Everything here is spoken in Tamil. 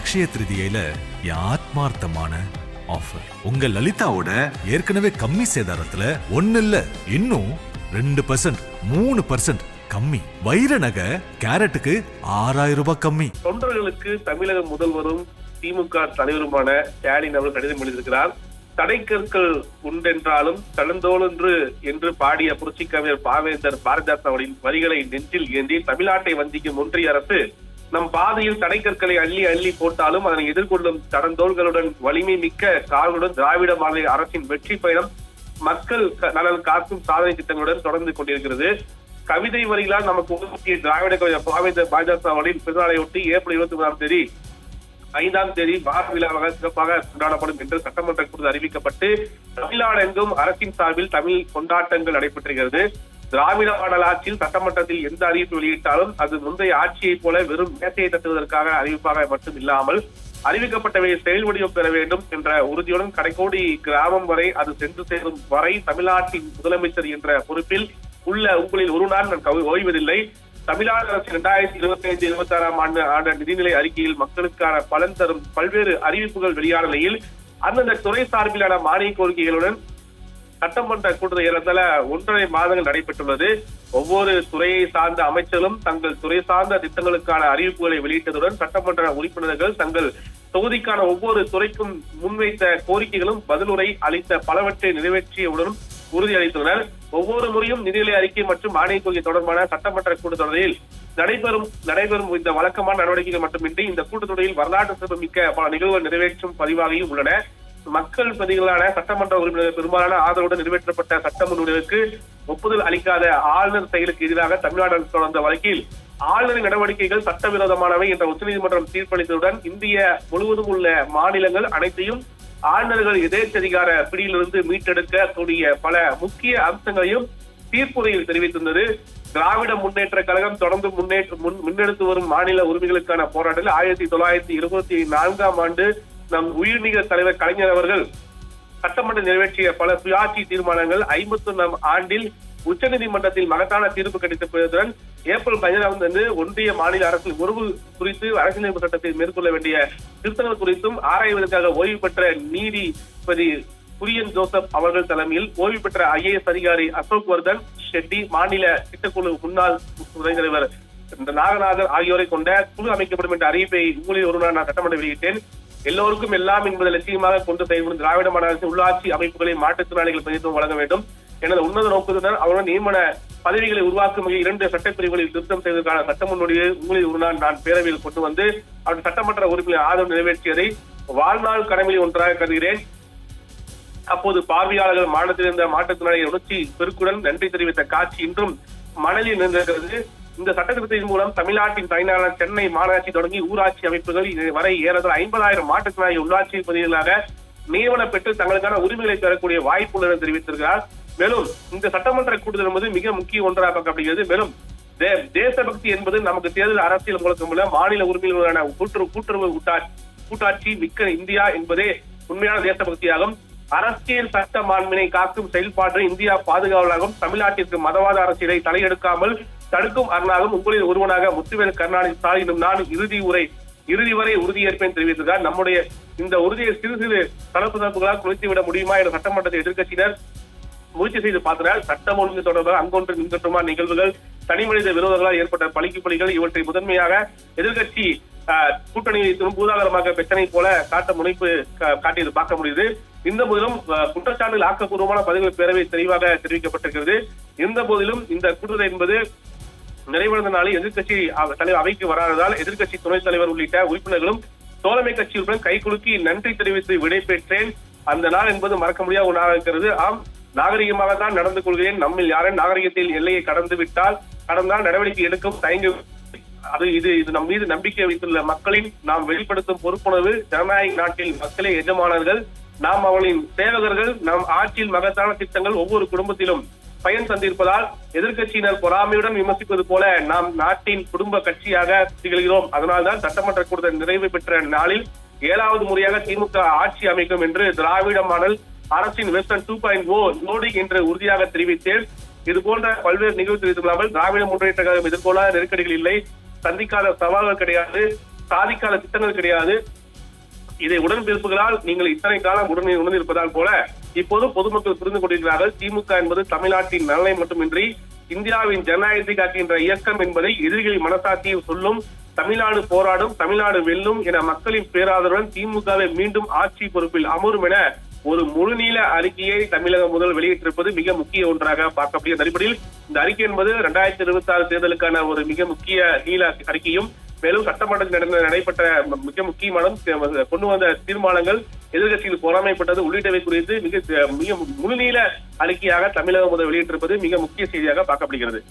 அக்ஷய திருதியில ஆத்மார்த்தமான ஆஃபர். உங்க லலிதாவோட ஏற்கனவே கம்மி சேதாரத்துல ஒன்னு இல்ல, இன்னும் 2%, 3% கம்மி. வைர நகை கேரட்டுக்கு 6000 ரூபாய் கம்மி. தொண்டர்களுக்கு தமிழக முதல்வரும் திமுக தலைவருமான ஸ்டாலின் அவர்கள் கடிதம் எழுதியிருக்கிறார். தடைக்கற்கள் உண்டென்றாலும் தளந்தோளென்று என்று பாடிய புரட்சி கவிஞர் பாவேந்தர் பாரதிதாசனின் வரிகளை நெஞ்சில் ஏந்தி தமிழ்நாட்டை வஞ்சிக்கும் ஒன்றிய அரசு நம் பாதையில் தடைக்கற்களை அள்ளி அள்ளி போட்டாலும் அதனை எதிர்கொள்ளும் தடந்தோள்களுடன் வலிமை மிக்க கால்களுடன் திராவிட மாநில அரசின் வெற்றி பயணம் மக்கள் நலன் காக்கும் சாதனை திட்டங்களுடன் தொடர்ந்து கொண்டிருக்கிறது. கவிதை வரிகளால் நமக்கு உருவாக்கிய திராவிட கவிஞர் பாவேந்தர் பாரதிதாசனின் பிறந்தநாளையொட்டி ஏப்ரல் 21 பாரத விழாவாக சிறப்பாக கொண்டாடப்படும் என்று சட்டமன்ற கூட்டத்தில் அறிவிக்கப்பட்டு தமிழ்நாடு எங்கும் அரசின் சார்பில் தமிழ் கொண்டாட்டங்கள் நடைபெற்றுகிறது. திராவிட மாடல் ஆட்சியில் சட்டமன்றத்தில் எந்த அறிவிப்பு வெளியிட்டாலும் அது முந்தைய ஆட்சியை போல வெறும் மேசையை தட்டுவதற்காக அறிவிப்பாக மட்டும் இல்லாமல் அறிவிக்கப்பட்டவை செயல் வடிவம் பெற வேண்டும் என்ற உறுதியுடன் கடைக்கோடி கிராமம் வரை அது சென்று சேரும் வரை தமிழ்நாட்டின் முதலமைச்சர் என்ற பொறுப்பில் உள்ள உங்களில் ஒரு நாள் நான் ஓய்வதில்லை. தமிழ்நாடு அரசு 2025-26 ஆண்டு நிதிநிலை அறிக்கையில் மக்களுக்கான பலன் தரும் பல்வேறு அறிவிப்புகள் வெளியான நிலையில் அந்தந்த துறை சார்பிலான மானிய கோரிக்கைகளுடன் சட்டமன்ற கூட்டத்தில் ஏறத்தாழ 1.5 மாதங்கள் நடைபெற்றுள்ளது. ஒவ்வொரு துறையை சார்ந்த அமைச்சர்களும் தங்கள் துறை சார்ந்த திட்டங்களுக்கான அறிவிப்புகளை வெளியிட்டதுடன் சட்டமன்ற உறுப்பினர்கள் தங்கள் தொகுதிக்கான ஒவ்வொரு துறைக்கும் முன்வைத்த கோரிக்கைகளும் பதிலுரை அளித்த பலவற்றை நிறைவேற்றியவுடன் உறுதியளித்துள்ளனர். ஒவ்வொரு முறையும் நிதிநிலை அறிக்கை மற்றும் மானிய கோரிக்கை தொடர்பான சட்டமன்ற கூட்டத்தொடரில் நடைபெறும் இந்த வழக்கமான நடவடிக்கைகள் மட்டுமின்றி இந்த கூட்டத்தொடரில் வரலாற்று சிறப்புமிக்க பல நிகழ்வுகள் நிறைவேற்றும் பதிவாகியும் உள்ளன. மக்கள் பிரதிகளான சட்டமன்ற உறுப்பினர்கள் பெரும்பாலான ஆதரவுடன் நிறைவேற்றப்பட்ட சட்ட முன்வடிவுக்கு ஒப்புதல் அளிக்காத ஆளுநர் செயலுக்கு எதிராக தமிழ்நாடு அரசு தொடர்ந்த வழக்கில் ஆளுநரின் நடவடிக்கைகள் சட்டவிரோதமானவை என்ற உச்சநீதிமன்றம் தீர்ப்பளித்ததுடன் இந்திய முழுவதும் உள்ள மாநிலங்கள் அனைத்தையும் ஆளுநர்கள் எதேச்சதிகார பிடியிலிருந்து மீட்டெடுக்க கூடிய பல முக்கிய அம்சங்களையும் தீர்ப்புரையில் தெரிவித்திருந்தது. திராவிட முன்னேற்ற கழகம் தொடர்ந்து முன்னெடுத்து வரும் மாநில உரிமைகளுக்கான போராட்டத்தில் 1924 ஆண்டு நம் உயிர்நீக தலைவர் கலைஞர் அவர்கள் சட்டமன்றம் நிறைவேற்றிய பல சுயாட்சி தீர்மானங்கள் 51 ஆண்டில் உச்சநீதிமன்றத்தில் மகத்தான தீர்ப்பு கிடைத்ததுடன் ஏப்ரல் 15 ஒன்றிய மாநில அரசின் உறவு குறித்து அரசியலமைப்பு சட்டத்தில் மேற்கொள்ள வேண்டிய திருத்தங்கள் குறித்தும் ஆராய்வதற்காக ஓய்வு பெற்ற நீதிபதி குரியன் ஜோசப் அவர்கள் தலைமையில் ஓய்வு பெற்ற IAS அதிகாரி அசோக் வர்தன் ஷெட்டி, மாநில திட்டக்குழு முன்னாள் துணைத் தலைவர் நாகநாதன் ஆகியோரை கொண்ட குழு அமைக்கப்படும் என்ற அறிவிப்பை உங்களில் ஒரு நாள் நான் சட்டமன்ற வெளியிட்டேன். எல்லோருக்கும் எல்லாம் என்பதை லட்சியமாக கொண்டு செயல்படும் திராவிட மாடல் அரசு உள்ளாட்சி அமைப்புகளை மாற்றுத்திறனாளிகள் பிரதிநிதித்துவம் வழங்க வேண்டும் எனது உன்னத நோக்கத்துடன் அவருடன் நியமன பதவிகளை உருவாக்கும் வகையில் 2 சட்டப்பிரிவுகளில் திருத்தம் செய்வதற்கான சட்ட முன்வடிவை உங்களில் ஒரு நாள் நான் பேரவையில் கொண்டு வந்து அவர் சட்டமன்ற உறுப்பினர் ஆதரவு நிறைவேற்றியதை வாழ்நாள் கடமையில் ஒன்றாக கருதுகிறேன். அப்போது பார்வையாளர்கள் மாநிலத்தில் இருந்த மாற்றுத்திறனாளிகள் உணர்ச்சி பெருக்குடன் நன்றி தெரிவித்த காட்சி இன்றும் மணலில் நின்றிருக்கிறது. இந்த சட்டத்திட்டத்தின் மூலம் தமிழ்நாட்டின் தலைநகரான சென்னை மாநகராட்சி தொடங்கி ஊராட்சி அமைப்புகள் வரை ஏறத்தாழ 50,000 மாற்றுத்திறனாளி உள்ளாட்சி பிரதிநிதிகளாக நியமனம் பெற்று தங்களுக்கான உரிமைகளை பெறக்கூடிய வாய்ப்புள்ளதை தெரிவித்திருக்கிறார். மேலும் இந்த சட்டமன்ற கூட்டத்தில் என்பது மிக முக்கிய ஒன்றாக பார்க்கப்படுகிறது. மேலும் தேசபக்தி என்பது நமக்கு தேர்தல் அரசியல் முழக்கமுள்ள மாநில உரிமைகளுக்கான கூட்டுறவு கூட்டாட்சி மிக்க இந்தியா என்பதே உண்மையான தேசபக்தியாகும். அரசியல் சட்ட மாண்பினை காக்கும் செயல்பாடு இந்தியா பாதுகாவலாகவும் தமிழ்நாட்டிற்கு மதவாத அரசியலை தலையெடுக்காமல் தடுக்கும் அரணாகவும் உங்களில் ஒருவனாக முத்துவேல் கருணாநிதி ஸ்டாலினும் நான் இறுதி வரை உறுதியேற்பேன் தெரிவித்திருக்கிறார். நம்முடைய இந்த உறுதியை சிறு சிறு தடுப்புகளால் குறைத்துவிட முடியுமா என்ற சட்டமன்றத்தை எதிர்க்கட்சியினர் முயற்சி செய்து பார்த்தனால் சட்டம் ஒழுங்கு தொடர்பாக அங்கொன்று நின்றட்டுமா நிகழ்வுகள், தனிமனித விரோதங்களால் ஏற்பட்ட பழிகள் இவற்றை முதன்மையாக எதிர்கட்சி கூட்டணியை பூதாகரமாக பிரச்சனை போல காட்ட முனைப்பு காட்டியது பார்க்க முடியுது. இந்த போதிலும் குற்றச்சாட்டுகள் ஆக்கப்பூர்வமான பதிவுகள் பேரவை தெளிவாக தெரிவிக்கப்பட்டிருக்கிறது. இருந்த போதிலும் இந்த கூட்டுறவு என்பது நிறைவடைந்த நாளில் எதிர்கட்சி தலைவர் அவைக்கு வராததால் எதிர்கட்சி துணைத் தலைவர் உள்ளிட்ட உறுப்பினர்களும் தோழமை கட்சியுடன் கைகுலுக்கி நன்றி தெரிவித்து விடை பெற்றேன். அந்த நாள் என்பது மறக்க முடியாத ஒன்றாக இருக்கிறது. ஆம், நாகரிகமாக தான் நடந்து கொள்கிறேன். நம்மில் யாரும் நாகரிகத்தில் எல்லையை கடந்தால் நடவடிக்கை எடுக்கும் தயங்கு இது நம் மீது நம்பிக்கை வைத்துள்ள மக்களின் நாம் வெளிப்படுத்தும் பொறுப்புணர்வு. ஜனநாயக நாட்டில் மக்களே எஜமானர்கள், நாம் அவர்களின் சேவகர்கள். நம் ஆட்சியில் மகத்தான திட்டங்கள் ஒவ்வொரு குடும்பத்திலும் பயன் தந்திருப்பதால் எதிர்கட்சியினர் பொறாமையுடன் விமர்சிப்பது போல நாம் நாட்டின் குடும்ப கட்சியாக திகழ்கிறோம். அதனால்தான் சட்டமன்ற கூட்டத்தில் நிறைவு பெற்ற நாளில் 7வது முறையாக திமுக ஆட்சி அமைக்கும் என்று திராவிட மாடல் அரசின் வெர்ஷன் 2.0 நோடி என்று உறுதியாக தெரிவித்தேன். இது போன்ற பல்வேறு நிகழ்வு தெரிவித்துள்ளாமல் திராவிட முன்னேற்ற கழகம் எதிர்கொள்ளாத நெருக்கடிகள் இல்லை, சந்திக்காத சவால்கள் கிடையாது. சாதிக்காத திட்டங்கள் கிடையாது. இதை உடன்பிறப்புகளால் நீங்கள் இத்தனை காலம் உணர்ந்திருப்பதால் போல இப்போது பொதுமக்கள் புரிந்து கொண்டிருக்கிறார்கள். திமுக என்பது தமிழ்நாட்டின் நலனை மட்டுமின்றி இந்தியாவின் ஜனநாயகத்தை காட்டுகின்ற இயக்கம் என்பதை எதிரிகளின் மனசாட்சியை சொல்லும். தமிழ்நாடு போராடும், தமிழ்நாடு வெல்லும் என மக்களின் பேராதரவுடன் திமுகவை மீண்டும் ஆட்சி பொறுப்பில் அமரும் என ஒரு முழுநீள அறிக்கையை தமிழகம் முதல் வெளியிட்டிருப்பது மிக முக்கிய ஒன்றாக பார்க்கப்படுகிறது. அடிப்படையில் இந்த அறிக்கை என்பது 2026 தேர்தலுக்கான ஒரு மிக முக்கிய நீள அறிக்கையும், மேலும் சட்டமன்றத்தில் நடைபெற்ற மிக முக்கியமான கொண்டு வந்த தீர்மானங்கள் எதிர்கட்சியில் பொறாமைப்பட்டது உள்ளிட்டவை குறித்து மிக முழுநீள அறிக்கையாக தமிழகம் முதல் வெளியிட்டிருப்பது மிக முக்கிய செய்தியாக பார்க்கப்படுகிறது.